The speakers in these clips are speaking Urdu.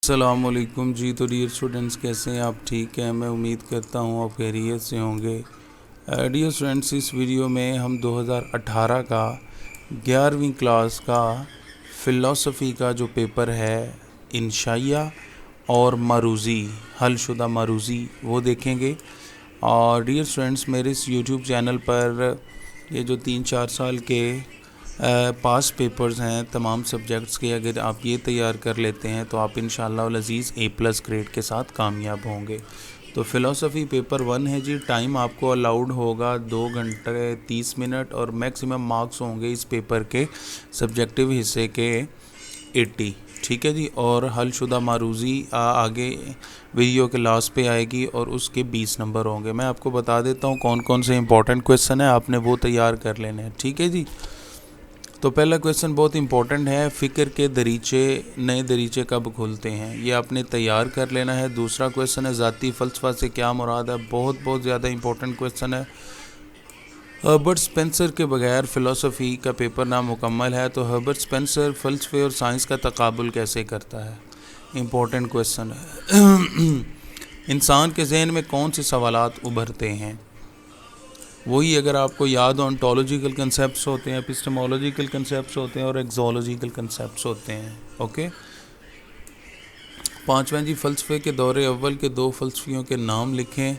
السلام علیکم جی. تو ڈیئر اسٹوڈنٹس، کیسے ہیں آپ؟ ٹھیک ہیں؟ میں امید کرتا ہوں آپ خیریت سے ہوں گے. ڈیئر اسٹوڈنٹس، اس ویڈیو میں ہم 2018 کا 11ویں کلاس کا فلسفی کا جو پیپر ہے انشائیہ اور معروضی، حل شدہ معروضی، وہ دیکھیں گے. اور ڈیئر اسٹوڈنٹس، میرے اس یوٹیوب چینل پر یہ جو 3-4 سال کے پاس پیپرز ہیں تمام سبجیکٹس کے، اگر آپ یہ تیار کر لیتے ہیں تو آپ انشاءاللہ العزیز A+ گریڈ کے ساتھ کامیاب ہوں گے. تو فلسفی پیپر 1 ہے جی. ٹائم آپ کو الاؤڈ ہوگا 2 گھنٹے 30 منٹ اور میکسیمم مارکس ہوں گے اس پیپر کے سبجیکٹیو حصے کے 80. ٹھیک ہے جی. اور حل شدہ معروضی آگے ویڈیو کے لاسٹ پہ آئے گی اور اس کے 20 نمبر ہوں گے. میں آپ کو بتا دیتا ہوں کون کون سے امپورٹنٹ کویسچن ہیں، آپ نے وہ تیار کر لینے ہیں. ٹھیک ہے جی. تو پہلا کویسچن بہت امپورٹنٹ ہے، فکر کے دریچے نئے دریچے کب کھلتے ہیں، یہ آپ نے تیار کر لینا ہے. دوسرا کویسچن ہے ذاتی فلسفہ سے کیا مراد ہے، بہت زیادہ امپورٹنٹ کویسچن ہے. ہربرٹ اسپینسر کے بغیر فلسفی کا پیپر نامکمل ہے. تو ہربرٹ اسپینسر فلسفے اور سائنس کا تقابل کیسے کرتا ہے، امپورٹنٹ کویسچن ہے. انسان کے ذہن میں کون سے سوالات ابھرتے ہیں، وہی اگر آپ کو یاد ہو انٹولوجیکل کنسیپٹس ہوتے ہیں، اپسٹمولوجیکل کنسیپٹس ہوتے ہیں اور ایگزولوجیکل کنسیپٹس ہوتے ہیں. اوکے. 5واں جی، فلسفے کے دور اول کے 2 فلسفیوں کے نام لکھیں.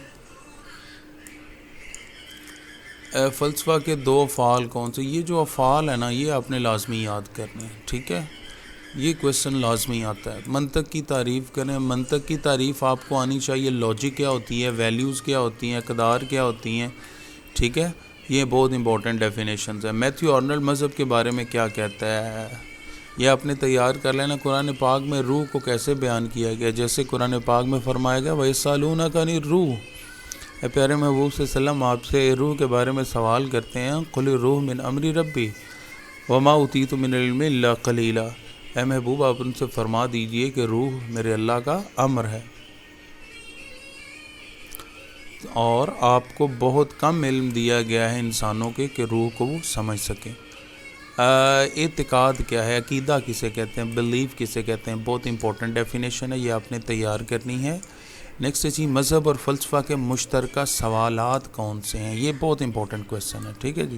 فلسفہ کے 2 افعال کون سے؟ یہ جو افعال ہیں نا، یہ آپ نے لازمی یاد کرنے ہیں. ٹھیک ہے، یہ کویسچن لازمی آتا ہے. منطق کی تعریف کریں. منطق کی تعریف آپ کو آنی چاہیے. لاجک کیا ہوتی ہے، ویلیوز کیا ہوتی ہیں، اقدار کیا ہوتی ہیں. ٹھیک ہے، یہ بہت امپورٹنٹ ڈیفینیشنز ہیں. میتھیو آرنلڈ مذہب کے بارے میں کیا کہتا ہے، یہ آپ نے تیار کر لینا. قرآن پاک میں روح کو کیسے بیان کیا گیا، جیسے قرآن پاک میں فرمایا گیا وَيَسْأَلُونَكَ عَنِ الرُّوحِ. اے پیارے محبوب صلی اللہ علیہ وسلم، آپ سے روح کے بارے میں سوال کرتے ہیں. قُلِ الرُّوحُ مِنْ أَمْرِ رَبِّي وَمَا أُوتِيتُم مِنَ الْعِلْمِ إِلَّا قَلِيلًا. اے محبوب، آپ ان سے فرما دیجئے کہ روح میرے اللہ کا امر ہے اور آپ کو بہت کم علم دیا گیا ہے انسانوں کے کہ روح کو وہ سمجھ سکیں. اعتقاد کیا ہے، عقیدہ کسے کہتے ہیں، بلیف کسے کہتے ہیں، بہت امپورٹنٹ ڈیفینیشن ہے، یہ آپ نے تیار کرنی ہے. نیکسٹ جی، مذہب اور فلسفہ کے مشترکہ سوالات کون سے ہیں، یہ بہت امپورٹنٹ کویسچن ہے. ٹھیک ہے جی.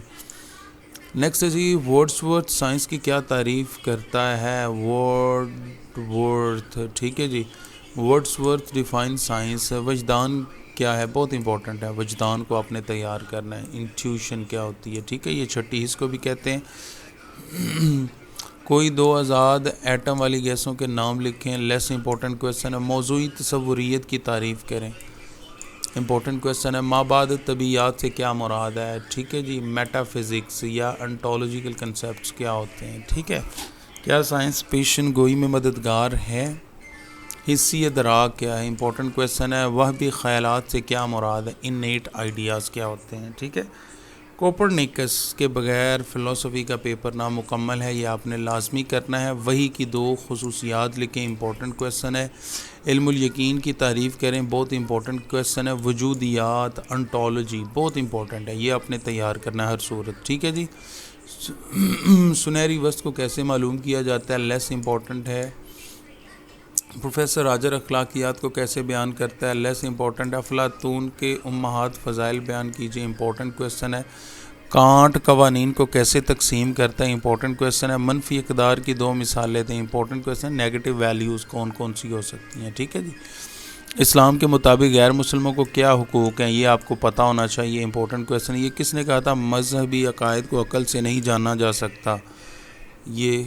نیکسٹ جی، ورڈز سائنس کی کیا تعریف کرتا ہے، ورڈ. ٹھیک ہے جی. Words define science. وجدان کیا ہے، بہت امپورٹنٹ ہے، وجدان کو آپ نے تیار کرنا ہے. انٹیوشن کیا ہوتی ہے. ٹھیک ہے، یہ چھٹی حص کو بھی کہتے ہیں. کوئی 2 آزاد ایٹم والی گیسوں کے نام لکھیں. لیس امپورٹنٹ کویسچن ہے. موضوعی تصوریت کی تعریف کریں. امپورٹنٹ کویسچن ہے. مابعد طبیعیات سے کیا مراد ہے. ٹھیک ہے جی. میٹا فزکس یا انٹولوجیکل کنسیپٹس کیا ہوتے ہیں. ٹھیک ہے. کیا سائنس پیشن گوئی میں مددگار ہے. حسی ادراک کیا ہے، امپورٹنٹ کویسچن ہے. وہبی خیالات سے کیا مراد ہے. انیٹ آئیڈیاز کیا ہوتے ہیں. ٹھیک ہے. کوپرنیکس کے بغیر فلسفی کا پیپر نامکمل ہے، یہ آپ نے لازمی کرنا ہے. وحی کی 2 خصوصیات لکھیں. امپورٹنٹ کویسچن ہے. علم الیقین کی تعریف کریں. بہت امپورٹنٹ کویسچن ہے. وجودیات، انٹولوجی بہت امپورٹنٹ ہے، یہ آپ نے تیار کرنا ہے ہر صورت. ٹھیک ہے جی. سنہری وسط کو کیسے معلوم کیا جاتا ہے، لیس امپورٹنٹ ہے. پروفیسر راجر اخلاقیات کو کیسے بیان کرتا ہے، لیس امپورٹنٹ ہے. افلاطون کے امہات فضائل بیان کیجیے. امپورٹنٹ کویسچن ہے. کانٹ قوانین کو کیسے تقسیم کرتا ہے. امپورٹنٹ کویسچن ہے. منفی اقدار کی 2 مثالیں دیں. Important question. نیگیٹو ویلیوز کون سی ہو سکتی ہیں. ٹھیک ہے جی. اسلام کے مطابق غیر مسلموں کو کیا حقوق ہیں، یہ آپ کو پتہ ہونا چاہیے. Important question. یہ کس نے کہا تھا، مذہبی عقائد کو عقل سے نہیں جانا جا سکتا. یہ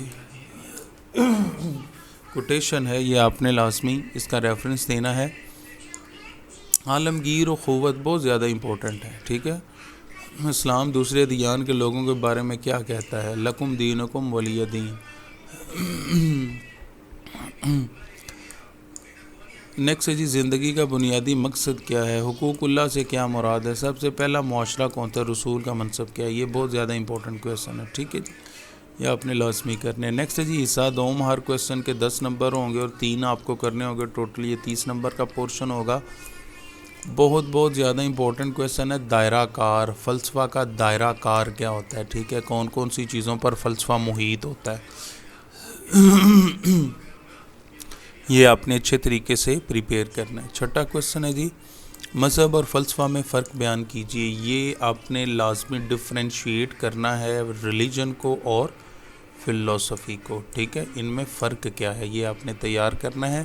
کوٹیشن ہے، یہ آپ نے لازمی اس کا ریفرنس دینا ہے. عالمگیر اخوت بہت زیادہ امپورٹنٹ ہے. ٹھیک ہے. اسلام دوسرے ادیان کے لوگوں کے بارے میں کیا کہتا ہے. لکم دینکم ولی دین. نیکسٹ جی، زندگی کا بنیادی مقصد کیا ہے. حقوق اللہ سے کیا مراد ہے. سب سے پہلا معاشرہ کون تھا. رسول کا منصب کیا ہے. یہ بہت زیادہ امپورٹنٹ کویسچن ہے. ٹھیک ہے جی. یہ آپ نے لازمی کرنے ہیں. نیکسٹ جی، حصہ دوم. ہر کویسچن کے 10 نمبر ہوں گے اور 3 آپ کو کرنے ہوں گے. ٹوٹل یہ 30 نمبر کا پورشن ہوگا. بہت زیادہ امپورٹنٹ کویسچن ہے. دائرہ کار. فلسفہ کا دائرہ کار کیا ہوتا ہے. ٹھیک ہے. کون سی چیزوں پر فلسفہ محیط ہوتا ہے. یہ آپ نے اچھے طریقے سے پریپیئر کرنا ہے۔ چھٹا کویسچن ہے جی، مذہب اور فلسفہ میں فرق بیان کیجیے۔ یہ آپ نے لازمی ڈفرینشیٹ کرنا ہے ریلیجن کو اور فلسفی کو، ٹھیک ہے، ان میں فرق کیا ہے یہ آپ نے تیار کرنا ہے۔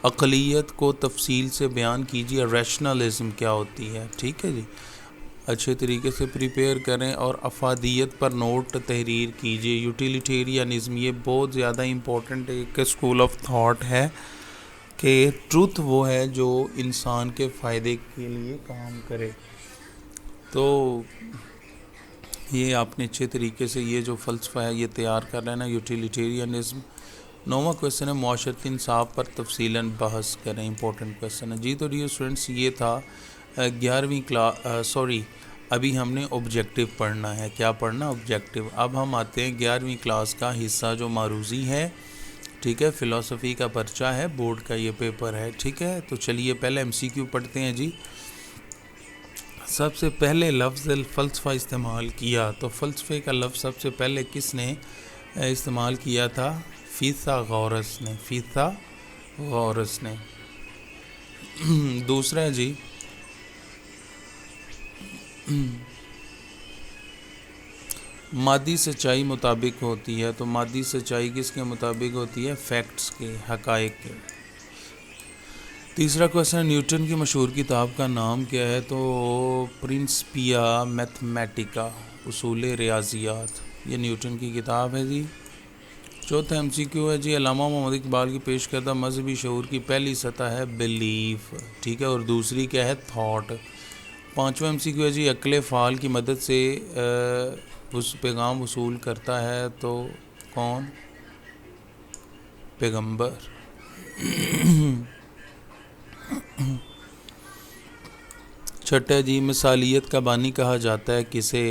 عقلیت کو تفصیل سے بیان کیجیے، ریشنلزم کیا ہوتی ہے، ٹھیک ہے جی، اچھے طریقے سے پریپیئر کریں۔ اور افادیت پر نوٹ تحریر کیجیے۔ یوٹیلیٹیرینزم یہ بہت زیادہ امپورٹنٹ ایک اسکول آف تھاٹ ہے کہ ٹروتھ وہ ہے جو انسان کے فائدے کے لیے کام کرے، تو یہ آپ نے اچھے طریقے سے یہ جو فلسفہ ہے یہ تیار کر لینا، یوٹیلیٹیرینزم۔ 9واں کویسچن ہے، معاشرتی انصاف پر تفصیلاً بحث کریں، امپورٹنٹ کویسچن ہے جی۔ تو ڈیئر اسٹوڈنٹس یہ تھا 11ویں کلاس، ابھی ہم نے آبجیکٹیو پڑھنا ہے۔ کیا پڑھنا؟ آبجیکٹیو۔ اب ہم آتے ہیں 11ویں کلاس کا حصہ جو معروضی ہے، ٹھیک ہے، فلسفی کا پرچہ ہے، بورڈ کا یہ پیپر ہے، ٹھیک ہے۔ تو چلیے پہلے MCQ پڑھتے ہیں جی۔ سب سے پہلے لفظ فلسفہ استعمال کیا، تو فلسفے کا لفظ سب سے پہلے کس نے استعمال کیا تھا؟ فیثاغورس نے، فیثاغورس نے۔ دوسرا جی، مادی سچائی مطابق ہوتی ہے، تو مادی سچائی کس کے مطابق ہوتی ہے؟ فیکٹس کے، حقائق کے۔ تیسرا کویسچن، نیوٹن کی مشہور کتاب کا نام کیا ہے؟ تو پرنسپیا میتھمیٹیکا، اصول ریاضیات، یہ نیوٹن کی کتاب ہے جی۔ چوتھا MCQ ہے جی، علامہ محمد اقبال کی پیش کردہ مذہبی شعور کی پہلی سطح ہے بلیف، ٹھیک ہے، اور دوسری کیا ہے؟ تھاٹ۔ پانچواں MCQ ہے جی، عقل فعال کی مدد سے اس پیغام وصول کرتا ہے تو کون؟ پیغمبر۔ چھٹا جی، مثالیت کا بانی کہا جاتا ہے کسے؟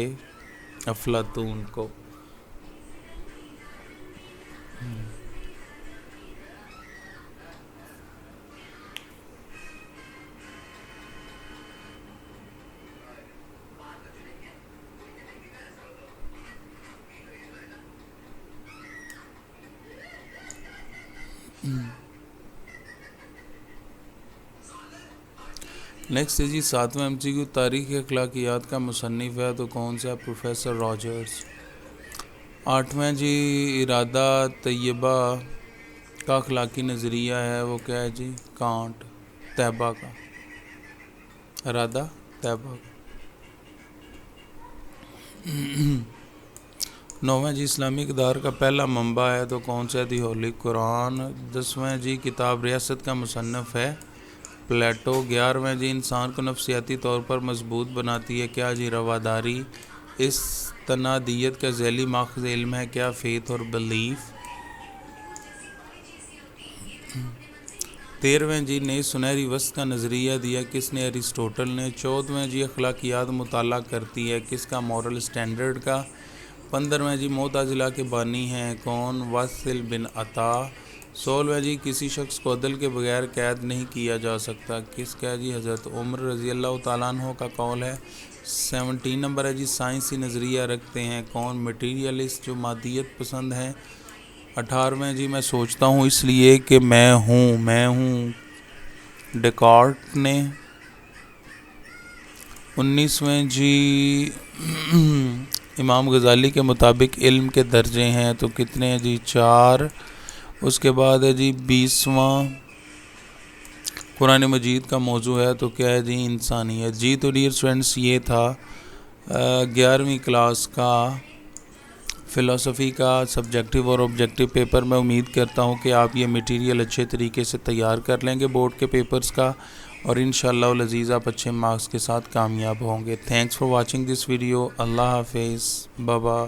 افلاطون کو۔ نیکسٹ ہے جی 7واں MCQ، تاریخ اخلاقیات کا مصنف ہے تو کون سا؟ Professor Rogers. 8واں جی، ارادہ طیبہ کا اخلاقی نظریہ ہے وہ کیا ہے جی؟ کانٹ، طیبہ کا، ارادہ طیبہ کا۔ 9واں جی، اسلامی اقدار کا پہلا منبع ہے تو کون سا؟ دی ہولی قرآن۔ 10واں جی، کتاب ریاست کا مصنف ہے پلیٹو۔ 11واں جی، انسان کو نفسیاتی طور پر مضبوط بناتی ہے کیا جی؟ رواداری۔ استنادیت کا ذیلی ماخذ علم ہے کیا؟ فیتھ اور بلیف۔ 13واں جی، نئی سنہری وسط کا نظریہ دیا کس نے؟ ارسطوٹل نے۔ 14واں جی، اخلاقیات مطالعہ کرتی ہے کس کا؟ مورل سٹینڈرڈ کا۔ 15واں جی، معتزلہ کے بانی ہیں کون؟ واصل بن عطا۔ 16واں جی، کسی شخص کو عدل کے بغیر قید نہیں کیا جا سکتا کس کا جی؟ حضرت عمر رضی اللہ تعالیٰ عنہ کا قول ہے۔ 17 نمبر ہے جی، سائنسی نظریہ رکھتے ہیں کون؟ مٹیریلسٹ جو مادیت پسند ہیں۔ 18واں جی، میں سوچتا ہوں اس لیے کہ میں ہوں ڈیکارٹ نے۔ 19واں جی، امام غزالی کے مطابق علم کے درجے ہیں تو کتنے ہیں جی؟ 4۔ اس کے بعد ہے جی 20واں، قرآن مجید کا موضوع ہے تو کیا ہے جی؟ انسانیت جی۔ تو ڈیئر اسٹوڈنٹس یہ تھا 11ویں کلاس کا فلسفی کا سبجیکٹیو اور آبجیکٹیو پیپر۔ میں امید کرتا ہوں کہ آپ یہ میٹیریل اچھے طریقے سے تیار کر لیں گے بورڈ کے پیپرز کا، اور انشاءاللہ العزیز آپ اچھے مارکس کے ساتھ کامیاب ہوں گے۔ Thanks for watching this video. اللہ حافظ، بابا۔